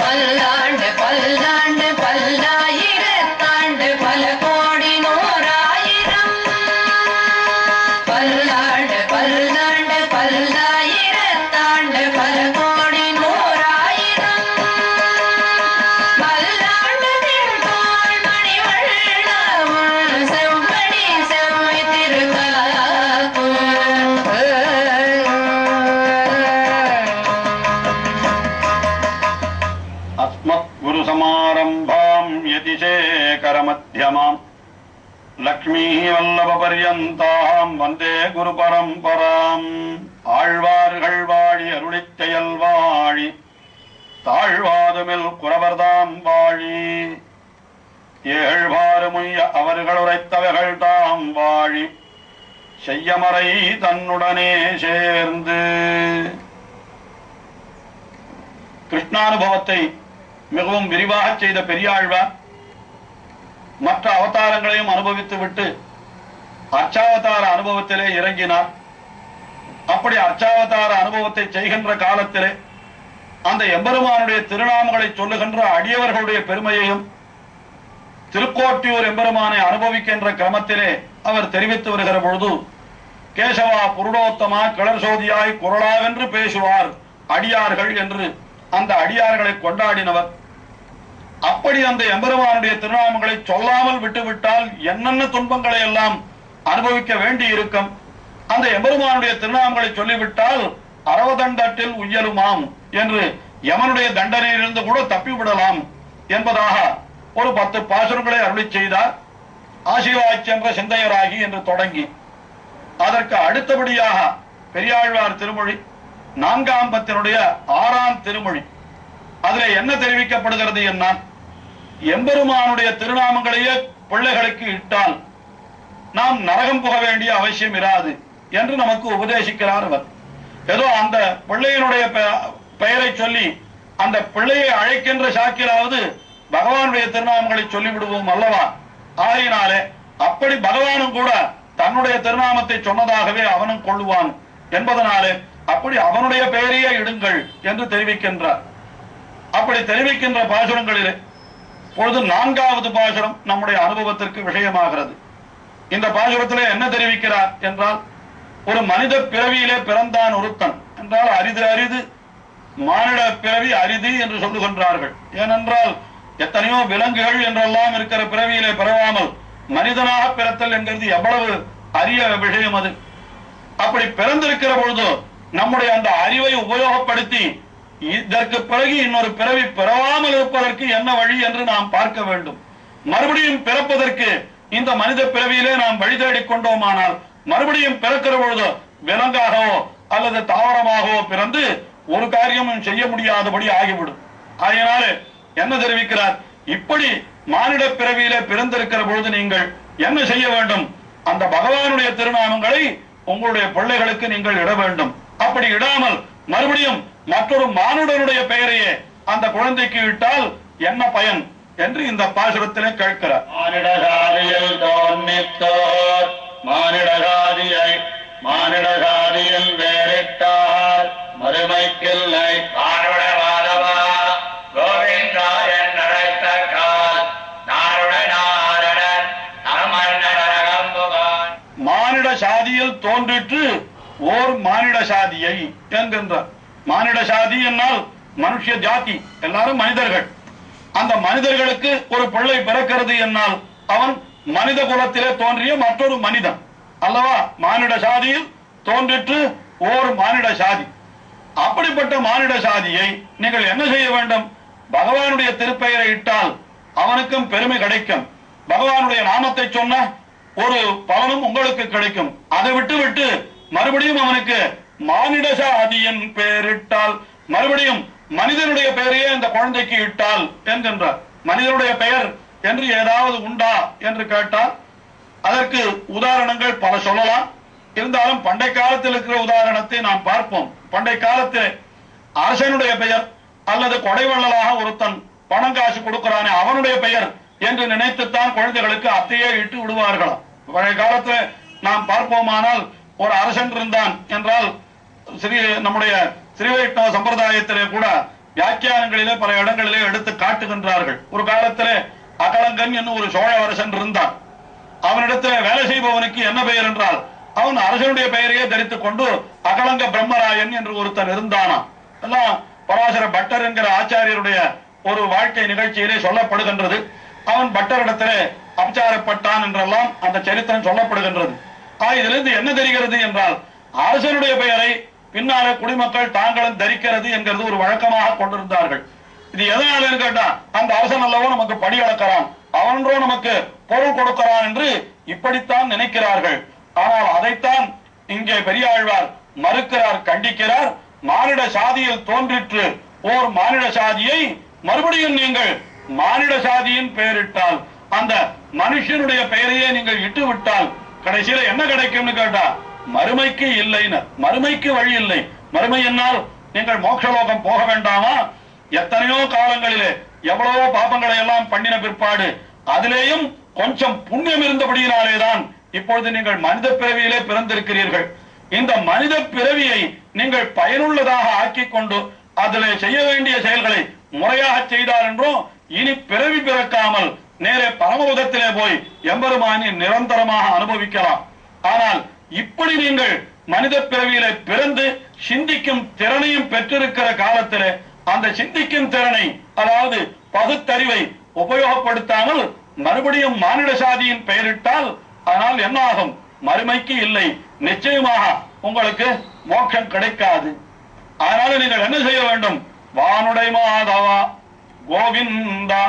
பல்லாண்டு பல்லாண்டு பல்லாயிரத்தாண்டு பல கோடி நூறாயிரம் பல்லாண்டு பல்லாண்டு பல்லாயிரத்தாண்டு பல கோடி நூறாயிரம் பல்லாண்டு திருத்தோள் மணிவண்ணமும் செவ்வடி செவ்வி திருக்காப்பு குரு சமாரம்பாம் யதிசேகரமத்யமாம் லக்ஷ்மீ வல்லப பர்யந்தாம் வந்தே குரு பரம்பராம். ஆழ்வார்கள் வாழி அருளிச் செயல் வாழி தாழ்வாதுமில் குறவர்தாம் வாழி ஏழ்வாறுமுய்ய அவர்கள் உரைத்தவைகள் தாம் வாழி செய்யமறை தன்னுடனே சேர்ந்து. கிருஷ்ணானுபவத்தை மிகவும் விரிவாக செய்த பெரியாழ்வார் மற்ற அவதாரங்களையும் அனுபவித்து விட்டு அர்ச்சாவதார அனுபவத்திலே இறங்கினார். அப்படி அர்ச்சாவதார அனுபவத்தை செய்கின்ற காலத்திலே அந்த எம்பெருமானுடைய திருநாமங்களை சொல்லுகின்ற அடியவர்களுடைய பெருமையையும் திருக்கோட்டியூர் எம்பெருமானை அனுபவிக்கின்ற கிரமத்திலே அவர் தெரிவித்து வருகிற பொழுது, கேசவா புருடோத்தமா கிளர்சோதியாய் குரலாவென்று பேசுவார் அடியார்கள் என்று அந்த அடியார்களை கொண்டாடினவர். அப்படி அந்த எம்பெருமானுடைய திருநாமங்களை சொல்லாமல் விட்டுவிட்டால் என்னென்ன துன்பங்களை எல்லாம் அனுபவிக்க வேண்டி இருக்கும். அந்த எம்பெருமானுடைய திருநாமங்களை சொல்லிவிட்டால் அரவதண்டத்தில் உய்யலுமாம் என்று யமனுடைய தண்டனையிலிருந்து கூட தப்பிவிடலாம் என்பதாக ஒரு 10 பாசுரங்களை அருளி செய்தார். ஆசிவாச்சென்ற சிந்தையராகி என்று தொடங்கி அதற்கு அடுத்தபடியாக பெரியாழ்வார் திருமொழி 4ஆம் பத்தினுடைய 6ஆம் திருமொழி. அதிலே என்ன தெரிவிக்கப்படுகிறது என்னால், எம்பெருமானுடைய திருநாமங்களையே பிள்ளைகளுக்கு இட்டால் நாம் நரகம் புக வேண்டிய அவசியம் இராது என்று நமக்கு உபதேசிக்கிறார் அவர். ஏதோ அந்த பிள்ளையினுடைய பெயரை சொல்லி அந்த பிள்ளையை அழைக்கின்ற சாக்கிலாவது பகவானுடைய திருநாமங்களை சொல்லிவிடுவோம் அல்லவா. ஆகையினாலே அப்படி பகவானும் கூட தன்னுடைய திருநாமத்தை சொன்னதாகவே அவனும் கொள்ளுவான் என்பதனாலே அப்படி அவனுடைய பெயரையே இடுங்கள் என்று தெரிவிக்கின்றார். அப்படி தெரிவிக்கின்ற பாசுரங்களிலே பொழுது 4வது பாசுரம் நம்முடைய அனுபவத்திற்கு விஷயமாகிறது. இந்த பாசுரத்திலே என்ன தெரிவிக்கிறார் என்றால், ஒரு மனித பிறவியிலே பிறந்தான் ஒருத்தன் என்றால் அரிது அரிது, மானிட பிறவி அரிது என்று சொல்லுகின்றார்கள். ஏனென்றால் எத்தனையோ விலங்குகள் என்றெல்லாம் இருக்கிற பிறவியிலே பிறவாமல் மனிதனாக பிறத்தல் என்கிறது எவ்வளவு அரிய விஷயம் அது. அப்படி பிறந்திருக்கிற பொழுது நம்முடைய அந்த அறிவை உபயோகப்படுத்தி இதற்கு பிறகு இன்னொரு பிறவி பிறவாமல் இருப்பதற்கு என்ன வழி என்று நாம் பார்க்க வேண்டும். மறுபடியும் பிறப்பதற்கு இந்த மனித பிறவியிலே நாம் வழி தேடிக் கொண்டோமானால் மறுபடியும் பிறக்கிற பொழுது விலங்காகவோ அல்லது தாவரமாகவோ பிறந்து ஒரு காரியமும் செய்ய முடியாதபடி ஆகிவிடும். ஆகையினாலே என்ன தெரிவிக்கிறார், இப்படி மானிட பிறவியிலே பிறந்திருக்கிற பொழுது நீங்கள் என்ன செய்ய வேண்டும், அந்த பகவானுடைய திருநாமங்களை உங்களுடைய பிள்ளைகளுக்கு நீங்கள் இட வேண்டும். அப்படி இடாமல் மறுபடியும் மற்றொரு மானுடனுடைய பெயரையே அந்த குழந்தைக்கு இட்டால் என்ன பயன் என்று இந்த பாசுரத்திலே கேட்கிறார். மானிடகாரியில் தோன்னித்தோர் மானிடகாரியை மானிடகாரியில் வேறிட்டார் மறுமைக்கில்லை ஆருடவாதவா கோவிந்தா என் அழைத்த கால் நாருட நாரணன் அமர்நரகம்புகான். மானிட சாதியில் தோன்றிற்று ஓர் மானிட சாதியை என்கின்றார். மானிட சாதி என்னால் மனுஷ ஜாதி, எல்லாரும் மனிதர்கள். அந்த மனிதர்களுக்கு ஒரு பிள்ளை பிறக்கிறது என்னால் அவன் மனித குலத்திலே தோன்றிய மற்றொரு மனிதன் அல்லவா. மானிட சாதியில் தோன்றிற்று ஓர் மானிட சாதி. அப்படிப்பட்ட மானிட சாதியை நீங்கள் என்ன செய்ய வேண்டும், பகவானுடைய திருப்பெயரை இட்டால் அவனுக்கும் பெருமை கிடைக்கும். பகவானுடைய நாமத்தை சொன்ன ஒரு பலனும் உங்களுக்கு கிடைக்கும். அதை விட்டு மறுபடியும் அவனுக்கு மானிட சாதியின் பெயரிட்டால் மறுபடியும் மனிதனுடைய பெயரையே இந்த குழந்தைக்கு இட்டால் என்கின்றார். மனிதனுடைய பெயர் என்று ஏதாவது உண்டா என்று கேட்டால் அதற்கு உதாரணங்கள் பல சொல்லலாம். இருந்தாலும் பண்டை காலத்தில் இருக்கிற உதாரணத்தை நாம் பார்ப்போம். பண்டை காலத்தில் அரசனுடைய பெயர் அல்லது கொடைவள்ளலாக ஒருத்தன் பணம் காசு கொடுக்கிறானே அவனுடைய பெயர் என்று நினைத்துத்தான் குழந்தைகளுக்கு அத்தையே இட்டு விடுவார்களாம். பழைய காலத்தில் நாம் பார்ப்போமானால் ஒரு அரசன் இருந்தான் என்றால் நம்முடைய ஸ்ரீ வைஷ்ணவ சம்பிரதாயத்திலே கூட வியாக்கியானங்களிலே பல இடங்களிலே எடுத்து காட்டுகின்றார்கள். ஒரு காலத்திலே அகலங்கன் என்னும் ஒரு சோழ அரசன் இருந்தான். அவனிடத்தில் வேலை செய்பவனுக்கு என்ன பெயர் என்றால் அவன் அரசனுடைய பெயரையே தரித்துக் கொண்டு அகலங்க பிரம்மராயன் என்று ஒருத்தன் இருந்தானாம். எல்லாம் பராசர பட்டர் என்கிற ஆச்சாரியருடைய ஒரு வாழ்க்கை நிகழ்ச்சியிலே சொல்லப்படுகின்றது. அவன் பட்டரிடத்திலே அபச்சாரப்பட்டான் என்றெல்லாம் அந்த சரித்திரம் சொல்லப்படுகின்றது. இதிலிருந்து என்ன தெரிகிறது என்றால் அரசனுடைய பெயரை பின்னாலே குடிமக்கள் தாங்களும் தரிக்கிறது என்கிறது ஒரு வழக்கமாக கொண்டிருந்தார்கள். இது எதனால கேட்டா அந்த அரசன் அல்லவோ நமக்கு படி அளக்கிறான், அவன்றோ நமக்கு பொருள் கொடுக்கிறான் என்று இப்படித்தான் நினைக்கிறார்கள். ஆனால் அதைத்தான் இங்கே பெரியாழ்வார் மறுக்கிறார், கண்டிக்கிறார். மானிட சாதியில் தோன்றிற்று ஓர் மானிட சாதியை மறுபடியும் நீங்கள் மானிட சாதியின் பெயரிட்டால், அந்த மனுஷனுடைய பெயரையே நீங்கள் இட்டு விட்டால் கடைசியில என்ன கிடைக்கும்னு கேட்டா மறுமைக்கு இல்லைன்னு. மறுமைக்கு வழி இல்லை. மறுமை என்னால் நீங்கள் மோட்சலோகம் போக வேண்டாமா? எத்தனையோ காலங்களிலே எவ்வளவோ பாபங்களை எல்லாம் பண்ணின பிற்பாடு அதிலேயும் கொஞ்சம் புண்ணியம் இருந்தபடியினாலேதான் இப்பொழுது நீங்கள் மனித பிறவியிலே பிறந்திருக்கிறீர்கள். இந்த மனித பிறவியை நீங்கள் பயனுள்ளதாக ஆக்கிக் கொண்டு அதிலே செய்ய வேண்டிய செயல்களை முறையாக செய்தால் என்றும் இனி பிறவி பிறக்காமல் நேரே பரமபதத்திலே போய் எம்பெருமானை நிரந்தரமாக அனுபவிக்கலாம். ஆனால் இப்படி நீங்கள் மனித பிறவியிலே பிறந்து சிந்திக்கும் திறனையும் பெற்றிருக்கிற காலத்திலே அந்த சிந்திக்கும் திறனை, அதாவது பகுத்தறிவை உபயோகப்படுத்தாமல் மறுபடியும் மானிட சாதியின் பெயரிட்டால் அதனால் என்ன ஆகும்? மறுமைக்கு இல்லை, நிச்சயமாக உங்களுக்கு மோட்சம் கிடைக்காது. அதனால நீங்கள் என்ன செய்ய வேண்டும்? வானுடை மாதவா கோவிந்தா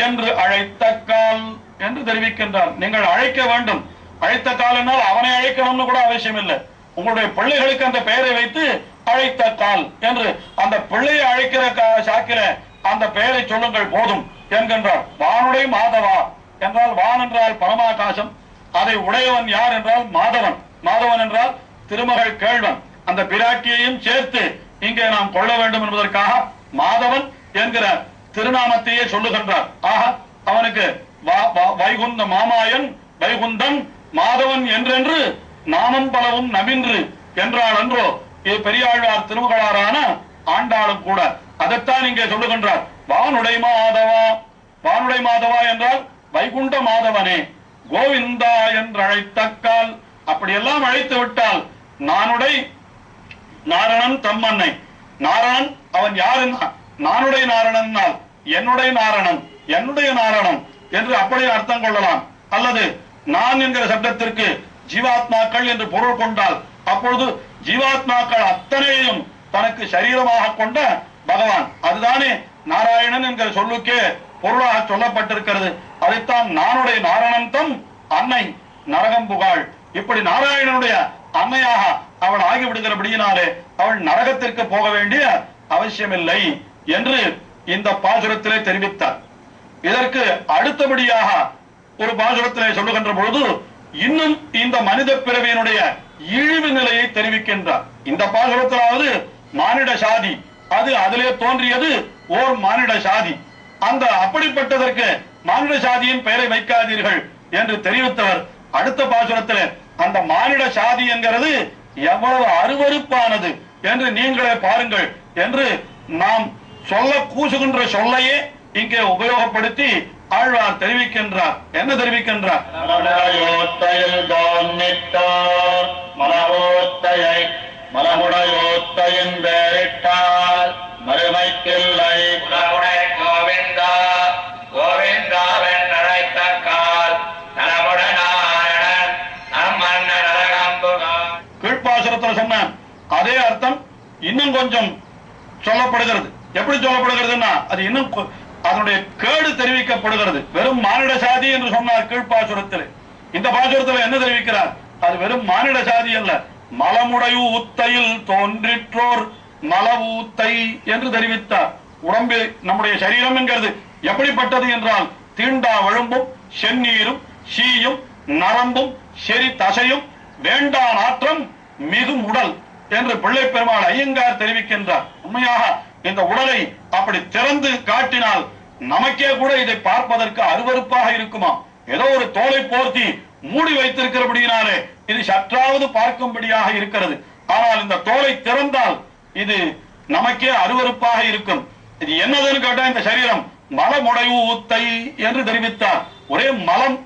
என்று அழைத்த கால் என்று தெரிவிக்கின்றார். நீங்கள் அழைக்க வேண்டும். அழைத்த கால் என்னால் அவனை அழைக்கணும்னு கூட அவசியம் இல்லை. உங்களுடைய பிள்ளைகளுக்கு அந்த பெயரை வைத்து அழைத்த கால் என்று அந்த பிள்ளையை அழைக்கிற சாக்கில அந்த பெயரை சொல்லுங்கள் போதும் என்கின்றார். வானுடை மாதவா என்றால் வான் என்றால் பரமாகாசம், அதை உடையவன் யார் என்றால் மாதவன். மாதவன் என்றால் திருமகள் கேள்வன். அந்த பிராட்டியையும் சேர்த்து இங்கே நாம் கொள்ள வேண்டும் என்பதற்காக மாதவன் என்கிற திருநாமத்தையே சொல்லுகின்றார். ஆக அவனுக்கு வைகுந்த மாமாயன் வைகுந்தன் மாதவன் என்றென்று நாமம் பலவும் நவின்று என்றாள் என்றோ. இது பெரியாழ்வார் திருமகளாரான ஆண்டாளும் கூட அதைத்தான் இங்கே சொல்லுகின்றார். வானுடை மாதவா, வானுடை மாதவா என்றால் வைகுண்ட மாதவனே, கோவிந்தா என்று அழைத்தக்கால். அப்படியெல்லாம் அழைத்து விட்டால் நானுடை நாரணன் தம்மன்னை. நாரணன் அவன் யாருன்னா நானுடைய நாரணன், என்னுடைய நாரணன், என்னுடைய நாரணன் என்று அப்படி அர்த்தம் கொள்ளலாம். அல்லது நான் என்கிற சப்தத்திற்கு ஜீவாத்மாக்கள் என்று பொருள் கொண்டால் அப்பொழுது ஜீவாத்மாக்கள் அத்தனையும் தனக்கு சரீரமாக கொண்ட பகவான், அதுதானே நாராயணன் என்கிற சொல்லுக்கே பொருளாக சொல்லப்பட்டிருக்கிறது. அதைத்தான் நானுடைய நாரணன் தம் அன்னை நரகம் புகாள். இப்படி நாராயணனுடைய அன்னையாக அவள் ஆகிவிடுகிறபடியினாலே அவள் நரகத்திற்கு போக வேண்டிய அவசியமில்லை என்று இந்த பாசுரத்திலே தெரிவித்தார். இதற்கு அடுத்தபடியாக ஒரு பாசுரத்திலே சொல்லுகின்ற பொழுது இன்னும் இந்த மனித பிறவியினுடைய இழிவு நிலையை தெரிவிக்கின்றார். இந்த பாசுரத்திலாவது மானிட சாதி, அது அதிலே தோன்றியது ஓர் மானிட சாதி. அந்த அப்படிப்பட்டதற்கு மானிட சாதியின் பெயரை வைக்காதீர்கள் என்று தெரிவித்தவர் அடுத்த பாசுரத்திலே அந்த மானிட சாதி என்கிறது எவ்வளவு அருவருப்பானது என்று நீங்களே பாருங்கள் என்று நாம் சொல்ல கூசுகின்ற சொல்லையே இங்கே உபயோகப்படுத்தி ஆழ்வார் தெரிவிக்கின்றார். என்ன தெரிவிக்கின்றார்? மலமுடையோத்தையின் பேரிட்டால் மறுமைக்கில்லை கோவிந்தா கோவிந்தாவென் அழைத்த கால் நலமுட நாரணன் நம் அண்ணன் நரகம்புகான். கீழ்ப்பாசுரத்தில் சொன்ன அதே அர்த்தம் இன்னும் கொஞ்சம் சொல்லப்படுகிறது. எப்படி சொல்லப்படுகிறதுன்னா அது இன்னும் அதனுடைய கேடு தெரிவிக்கப்படுகிறது. வெறும் மானிட சாதி என்று சொன்னார் கீழ்ப்பாசுரத்தில். இந்த பாசுரத்தில் என்ன தெரிவிக்கிறார்? அது வெறும் மானிட சாதி அல்ல, மலமுடையு ஊத்தையில் தோன்றிற்றோர் மலவூத்தை என்று தெரிவித்தார். உடம்பு நம்முடைய சரீரம் என்கிறது எப்படிப்பட்டது என்றால் தீண்டா வழும்பும் செந்நீரும் சீயும் நரம்பும் செறி தசையும் வேண்டா நாற்றம் மிகும் உடல் என்று பிள்ளை பெருமாள் ஐயங்கார் தெரிவிக்கின்றார். உண்மையாக இந்த உடலை அப்படி திறந்து காட்டினால் நமக்கே கூட இதை பார்ப்பதற்கு அருவருப்பாக இருக்குமா? ஏதோ ஒரு தோலை போர்த்தி மூடி வைத்திருக்கிறபடியினாலே இது சற்றாவது பார்க்கும்படியாக இருக்கிறது. ஆனால் இந்த தோலை திறந்தால் இது நமக்கே அருவருப்பாக இருக்கும். இது என்னதுன்னு கேட்டா இந்த சரீரம் மலமுடைவு ஊத்தை என்று தெரிவித்தார். ஒரே மலம்,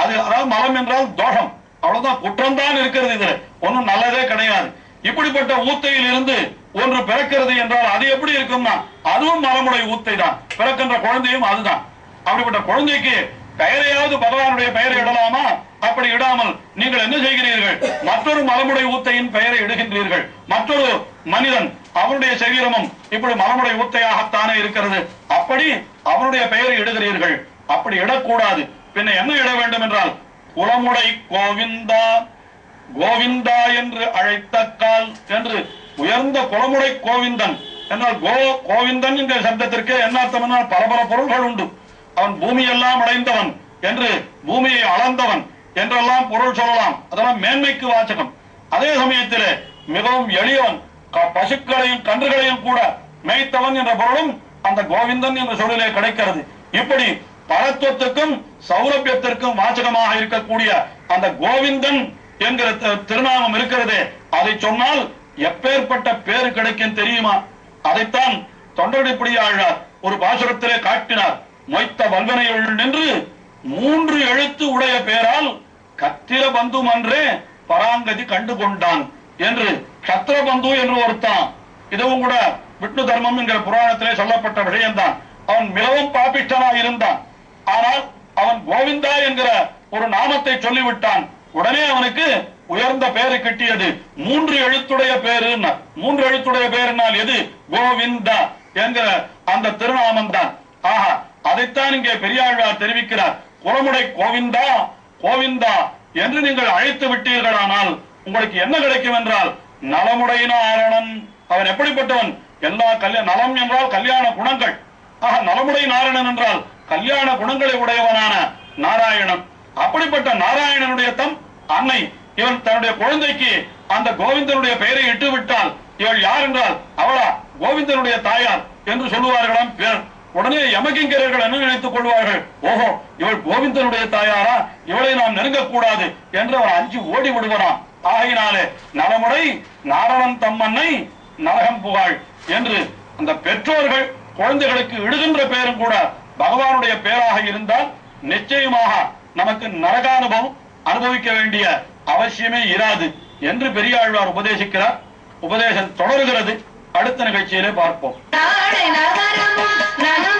அது அதாவது மலம் என்றால் தோஷம், அவ்வளவுதான், குற்றம்தான் இருக்கிறது, இதுல ஒன்னும் நல்லதே கிடையாது. இப்படிப்பட்ட ஊத்தையில் இருந்து ஒன்று பிறக்கிறது என்றால் அது எப்படி இருக்கும்னா அதுவும் மலமுடைய ஊத்தை தான். பிறக்கின்ற குழந்தையும் அதுதான். அப்படிப்பட்ட குழந்தைக்கு பெயரையாவது பகவானுடைய பெயரை இடலாமா? அப்படி இடாமல் நீங்கள் என்ன செய்கிறீர்கள்? மற்றொரு மலமுடைய ஊத்தையின் பெயரை இடுகின்றீர்கள். மற்றொரு மனிதன் அவனுடைய சரீரமும் இப்படி மலமுடைய ஊத்தையாகத்தானே இருக்கிறது, அப்படி அவனுடைய பெயரை இடுகிறீர்கள். அப்படி இடக்கூடாது. பின்ன என்ன இட வேண்டும் என்றால் குலமுடை கோவிந்தா, கோவிந்தா என்று அழைத்த கால் என்று உயர்ந்த குலமுடை கோவிந்தன் என்றால் கோவிந்தன் என்கிற சப்தத்திற்கு என்ன அர்த்தம் என்றால் பல பல பொருள்கள் உண்டு. அவன் பூமியெல்லாம் அடைந்தவன் என்று, பூமியை அளந்தவன் என்றெல்லாம் பொருள் சொல்லலாம். அதெல்லாம் மேன்மைக்கு வாச்சகம். அதே சமயத்திலே மிகவும் எளியவன், பசுக்களையும் கன்றுகளையும் கூட மேய்த்தவன் என்ற பொருளும் அந்த கோவிந்தன் என்ற சொல்லிலே கிடைக்கிறது. இப்படி பரத்துவத்துக்கும் சௌரபியத்திற்கும் வாச்சகமாக இருக்கக்கூடிய அந்த கோவிந்தன் என்கிற திருநாமம் இருக்கிறதே, அதை சொன்னால் எப்பேற்பட்ட பேரு கிடைக்கும் தெரியுமா? அதைத்தான் தொண்டடிப்படியாழ்வார் ஒரு பாசுரத்திலே காட்டினார். மொய்த்த வல்வனையுள் நின்று 3 எழுத்து உடைய பேரால் கத்திர பந்து மன்றே பராங்கதி கண்டு கொண்டான் என்று. கத்திர பந்து என்று ஒருத்தான், இதுவும் கூட விஷ்ணு தர்மம் என்கிற புராணத்திலே சொல்லப்பட்ட விஷயம்தான். அவன் மிகவும் பாபிஷ்டனாய் இருந்தான். ஆனால் அவன் கோவிந்தா என்கிற ஒரு நாமத்தை சொல்லிவிட்டான். உடனே அவனுக்கு உயர்ந்த பேரு கிட்டியது. 3 எழுத்துடைய பேரு. 3 எழுத்துடைய பேருனால் எது? கோவிந்தா என்கிற அந்த திருநாமம் தான். ஆஹா, அதைத்தான் இங்கே பெரியாழ்வார் தெரிவிக்கிறார். குலமுடை கோவிந்தா, கோவிந்தா என்று நீங்கள் அழைத்து விட்டீர்களானால் உங்களுக்கு என்ன கிடைக்கும் என்றால் நலமுடை நாரணன். அவன் எப்படிப்பட்டவன்? எல்லா நலம் என்றால் கல்யாண குணங்கள். ஆக நலமுடை நாரணன் என்றால் கல்யாண குணங்களை உடையவனான நாராயணன். அப்படிப்பட்ட நாராயணனுடைய தம் அன்னை. இவன் தன்னுடைய குழந்தைக்கு அந்த கோவிந்தனுடைய பெயரை இட்டு விட்டால் இவள் யார் என்றால் அவளா கோவிந்தனுடைய தாயார் என்று சொல்லுவார்களாம் பேர். உடனே யமகிங்கரர்கள் என்ன நினைத்துக் கொள்வார்கள்? ஓஹோ, இவள் கோவிந்தனுடைய தாயாரா, இவளை நாம் நெருங்கக்கூடாது என்று அவன் அஞ்சு ஓடி விடுவனாம். ஆகையினாலே நலமுடை நாரணன் தம்மன்னை நரகம் புகாள் என்று அந்த பெற்றோர்கள் குழந்தைகளுக்கு இடுகின்ற பெயரும் கூட பகவானுடைய பெயராக இருந்தால் நிச்சயமாக நமக்கு நரகானுபவம் அனுபவிக்க வேண்டிய அவசியமே இராது என்று பெரியாழ்வார் உபதேசிக்கிறார். உபதேசம் தொடர்கிறது. அடுத்த நிகழ்ச்சியிலே பார்ப்போம். நாடு நகரமும்